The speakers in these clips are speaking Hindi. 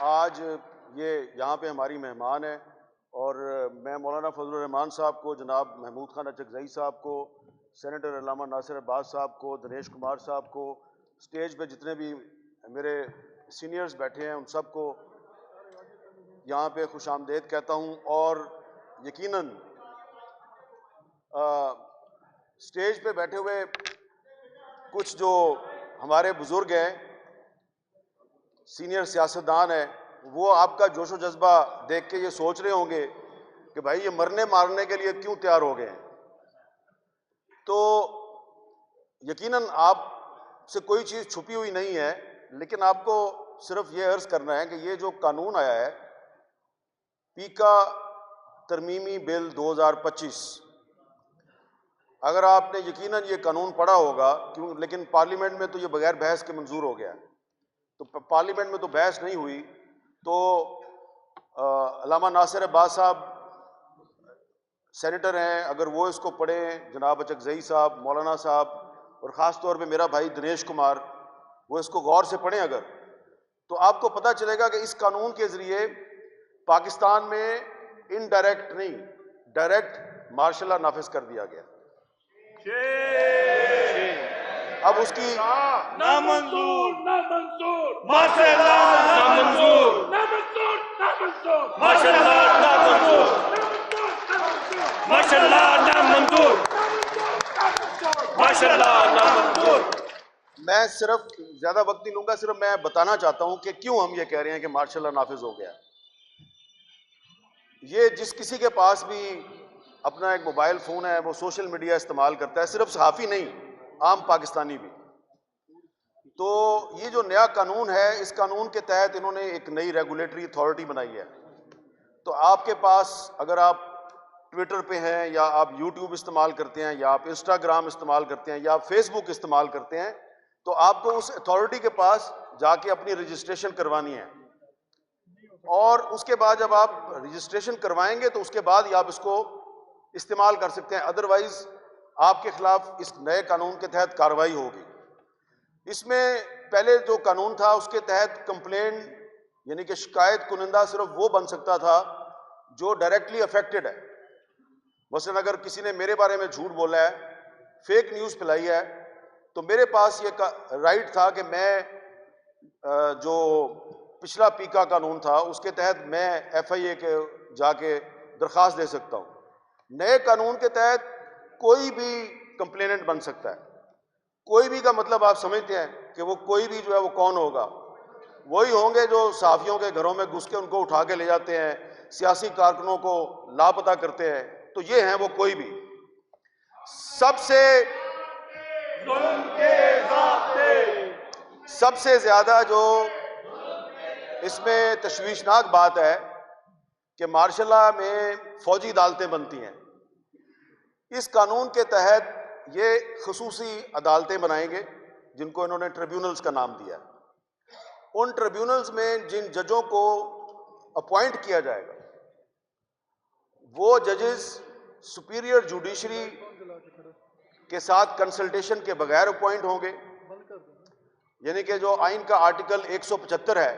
आज ये यहाँ पे हमारी मेहमान है और मैं मौलाना फजलुर रहमान साहब को, जनाब महमूद खान अचकज़ई साहब को, सेनेटर अल्लामा नासिर अब्बास साहब को, दिनेश कुमार साहब को, स्टेज पे जितने भी मेरे सीनियर्स बैठे हैं उन सब को यहाँ पे खुश आमदेद कहता हूँ। और यकीनन स्टेज पे बैठे हुए कुछ जो हमारे बुजुर्ग हैं, सीनियर सियासतदान हैं, वो आपका जोशो जज्बा देख के ये सोच रहे होंगे कि भाई ये मरने मारने के लिए क्यों तैयार हो गए हैं। तो यकीनन आपसे कोई चीज़ छुपी हुई नहीं है, लेकिन आपको सिर्फ ये अर्ज करना है कि ये जो कानून आया है, पीका तरमीमी बिल 2025, अगर आपने यकीनन ये कानून पढ़ा होगा, क्यों, लेकिन पार्लियामेंट में तो ये बगैर बहस के मंजूर हो गया, तो पार्लियामेंट में तो बहस नहीं हुई। तो अल्लामा नासिर अब्बास साहब सेनेटर हैं, अगर वो इसको पढ़ें, जनाब अचकज़ई साहब, मौलाना साहब और ख़ास तौर पे मेरा भाई दिनेश कुमार, वो इसको गौर से पढ़ें अगर, तो आपको पता चलेगा कि इस कानून के ज़रिए पाकिस्तान में इनडायरेक्ट नहीं, डायरेक्ट मार्शल लॉ नाफिज कर दिया गया। अब उसकी नामंजूर नामंजूर माशाअल्लाह नामंजूर नामंजूर नामंजूर माशाअल्लाह नामंजूर माशाअल्लाह नामंजूर माशाअल्लाह नामंजूर। मैं सिर्फ ज्यादा वक्त नहीं लूंगा, सिर्फ मैं बताना चाहता हूं कि क्यों हम ये कह रहे हैं कि मार्शल लॉ नाफिज हो गया। ये जिस किसी के पास भी अपना एक मोबाइल फोन है, वो सोशल मीडिया इस्तेमाल करता है, सिर्फ सहाफ़ी नहीं, आम पाकिस्तानी भी। तो ये जो नया कानून है, इस कानून के तहत इन्होंने एक नई रेगुलेटरी अथॉरिटी बनाई है। तो आपके पास, अगर आप ट्विटर पे हैं या आप यूट्यूब इस्तेमाल करते हैं या आप इंस्टाग्राम इस्तेमाल करते हैं या आप फेसबुक इस्तेमाल करते हैं, तो आपको उस अथॉरिटी के पास जाके अपनी रजिस्ट्रेशन करवानी है। और उसके बाद जब आप रजिस्ट्रेशन करवाएंगे तो उसके बाद ही आप इसको इस्तेमाल कर सकते हैं, अदरवाइज आपके खिलाफ इस नए कानून के तहत कार्रवाई होगी। इसमें पहले जो कानून था उसके तहत कंप्लेन यानी कि शिकायत कुनिंदा सिर्फ वो बन सकता था जो डायरेक्टली अफेक्टेड है। मसलन अगर किसी ने मेरे बारे में झूठ बोला है, फेक न्यूज़ फैलाई है, तो मेरे पास ये राइट था कि मैं जो पिछला पीका कानून था उसके तहत मैं FIA के जाके दरख्वास्त दे सकता हूँ। नए कानून के तहत कोई भी कंप्लेनेंट बन सकता है। कोई भी का मतलब आप समझते हैं कि वो कोई भी जो है वो कौन होगा? वही होंगे जो सहाफियों के घरों में घुस के उनको उठा के ले जाते हैं, सियासी कारकुनों को लापता करते हैं। तो ये हैं वो कोई भी। सबसे ज्यादा जो इसमें तशवीशनाक बात है कि मार्शल लॉ में फौजी अदालतें बनती हैं। इस कानून के तहत ये खसूसी अदालतें बनाएंगे जिनको इन्होंने ट्रिब्यूनल्स का नाम दिया। उन ट्रिब्यूनल्स में जिन जजों को अपॉइंट किया जाएगा वो जजेस सुपीरियर जुडिशरी के साथ कंसल्टेशन के बगैर अपॉइंट होंगे। यानी कि जो आइन का आर्टिकल 175 है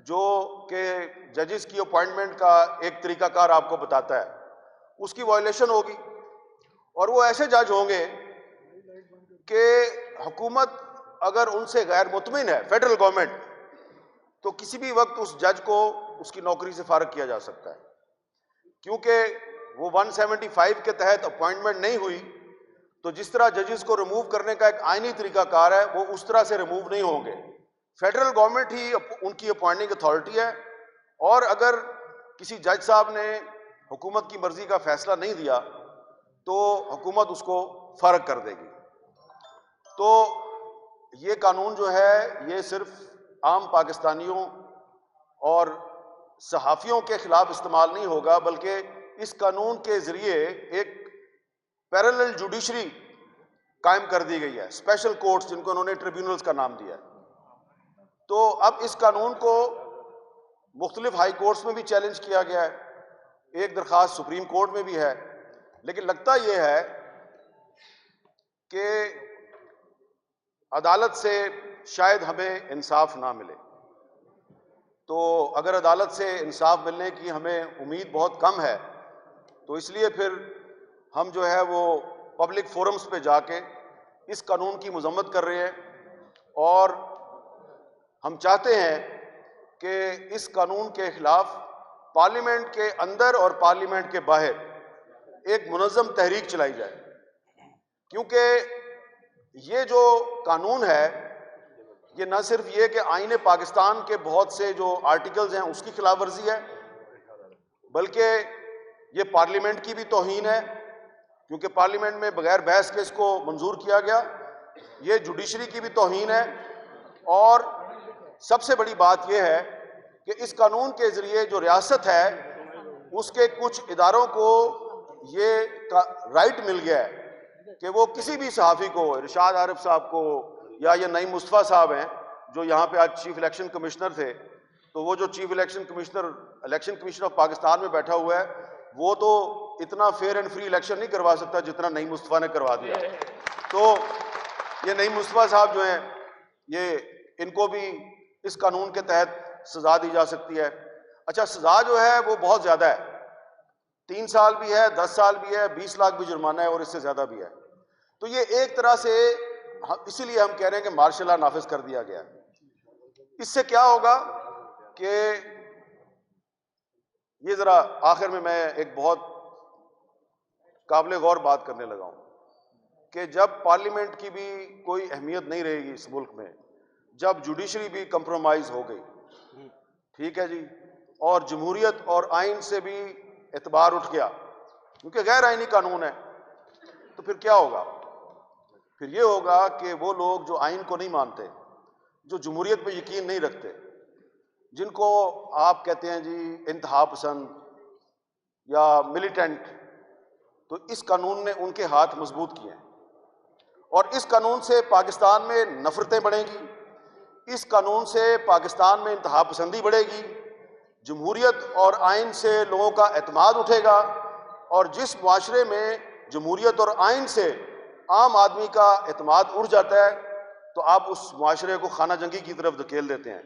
जो कि जजेस की अपॉइंटमेंट का एक तरीकाकार आपको बताता है, उसकी वायलेशन होगी। और वो ऐसे जज होंगे कि हुकूमत अगर उनसे गैर मुतमिन है, फेडरल गवर्नमेंट, तो किसी भी वक्त उस जज को उसकी नौकरी से फारिग किया जा सकता है। क्योंकि वो 175 के तहत अपॉइंटमेंट नहीं हुई, तो जिस तरह जजेस को रिमूव करने का एक आईनी तरीकाकार है, वो उस तरह से रिमूव नहीं होंगे। फेडरल गवर्नमेंट ही उनकी अपॉइंटिंग अथॉरिटी है। और अगर किसी जज साहब ने हुकूमत की मर्जी का फैसला नहीं दिया तो हुकूमत उसको फारिग कर देगी। तो ये कानून जो है ये सिर्फ आम पाकिस्तानियों और सहाफ़ियों के खिलाफ इस्तेमाल नहीं होगा, बल्कि इस कानून के जरिए एक पैरेलल जुडिशरी कायम कर दी गई है, स्पेशल कोर्ट्स जिनको उन्होंने ट्रिब्यूनल्स का नाम दिया है। तो अब इस कानून को मुख्तलिफ हाई कोर्ट्स में भी चैलेंज किया गया है, एक दरख्वास्त सुप्रीम कोर्ट में भी है, लेकिन लगता यह है कि अदालत से शायद हमें इंसाफ ना मिले। तो अगर अदालत से इंसाफ मिलने की हमें उम्मीद बहुत कम है, तो इसलिए फिर हम जो है वो पब्लिक फोरम्स पे जाके इस कानून की मजम्मत कर रहे हैं और हम चाहते हैं कि इस कानून के खिलाफ पार्लियामेंट के अंदर और पार्लियामेंट के बाहर एक मुनज़्ज़म तहरीक चलाई जाए, क्योंकि ये जो कानून है ये न सिर्फ ये कि आईन पाकिस्तान के बहुत से जो आर्टिकल्स हैं उसकी खिलाफ वर्जी है, बल्कि ये पार्लियामेंट की भी तौहीन है, क्योंकि पार्लियामेंट में बगैर बहस के इसको मंजूर किया गया। ये जुडिशरी की भी तौहीन है और सबसे बड़ी बात यह है कि इस कानून के जरिए जो रियासत है उसके कुछ इदारों को ये राइट मिल गया है कि वो किसी भी सहाफ़ी को, इरशाद आरिफ साहब को या ये नईम मुस्तफ़ा साहब हैं जो यहाँ पे आज चीफ इलेक्शन कमिश्नर थे, तो वो जो chief election commissioner of Pakistan में बैठा हुआ है वो तो इतना फेयर एंड फ्री इलेक्शन नहीं करवा सकता जितना नईम मुस्तफ़ा ने करवा दिया। तो ये नईम मुस्तफ़ा साहब जो हैं ये इनको भी इस कानून के तहत सजा दी जा सकती है। अच्छा, सजा जो है वो बहुत ज्यादा है, 3 साल भी है, 10 साल भी है, 20 लाख भी जुर्माना है और इससे ज्यादा भी है। तो ये एक तरह से इसीलिए हम कह रहे हैं कि मार्शल लॉ नाफिज कर दिया गया। इससे क्या होगा कि ये जरा आखिर में मैं एक बहुत काबिल गौर बात करने लगा हूं कि जब पार्लियामेंट की भी कोई अहमियत नहीं रहेगी इस मुल्क में, जब जुडिशरी भी कंप्रोमाइज हो गई, ठीक है जी, और जमहूरियत और आइन से भी एतबार उठ गया क्योंकि गैर आइनी कानून है, तो फिर क्या होगा? फिर ये होगा कि वो लोग जो आइन को नहीं मानते, जो जमहूरियत पे यकीन नहीं रखते, जिनको आप कहते हैं जी इंतहा पसंद या मिलिटेंट, तो इस कानून ने उनके हाथ मजबूत किए हैं और इस कानून से पाकिस्तान में नफरतें बढ़ेंगी, इस कानून से पाकिस्तान में इंतहा पसंदी बढ़ेगी, जमहूरियत और आइन से लोगों का एतमाद उठेगा और जिस मुआशरे में जमहूरियत और आइन से आम आदमी का एतमाद उड़ जाता है तो आप उस मुआशरे को खाना जंगी की तरफ धकेल देते हैं।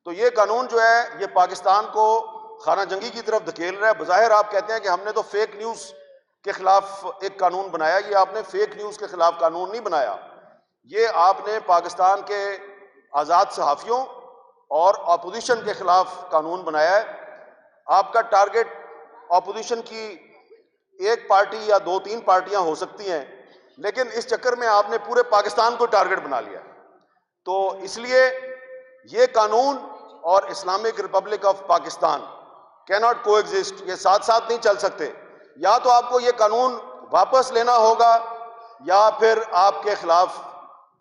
तो ये कानून जो है ये पाकिस्तान को खाना जंगी की तरफ धकेल रहा है। बज़ाहिर आप कहते हैं कि हमने तो फेक न्यूज़ के खिलाफ एक कानून बनाया, ये आपने फेक न्यूज़ के खिलाफ कानून नहीं बनाया, ये आपने पाकिस्तान के आज़ाद सहाफ़ियों और अपोजिशन के खिलाफ कानून बनाया है। आपका टारगेट अपोजिशन की एक पार्टी या 2-3 पार्टियां हो सकती हैं, लेकिन इस चक्कर में आपने पूरे पाकिस्तान को टारगेट बना लिया। तो इसलिए ये कानून और Islamic Republic of Pakistan can not को एग्जिस्ट, ये साथ साथ नहीं चल सकते। या तो आपको ये कानून वापस लेना होगा या फिर आपके खिलाफ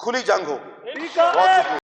खुली जंग होगी। बहुत शुक्रिया।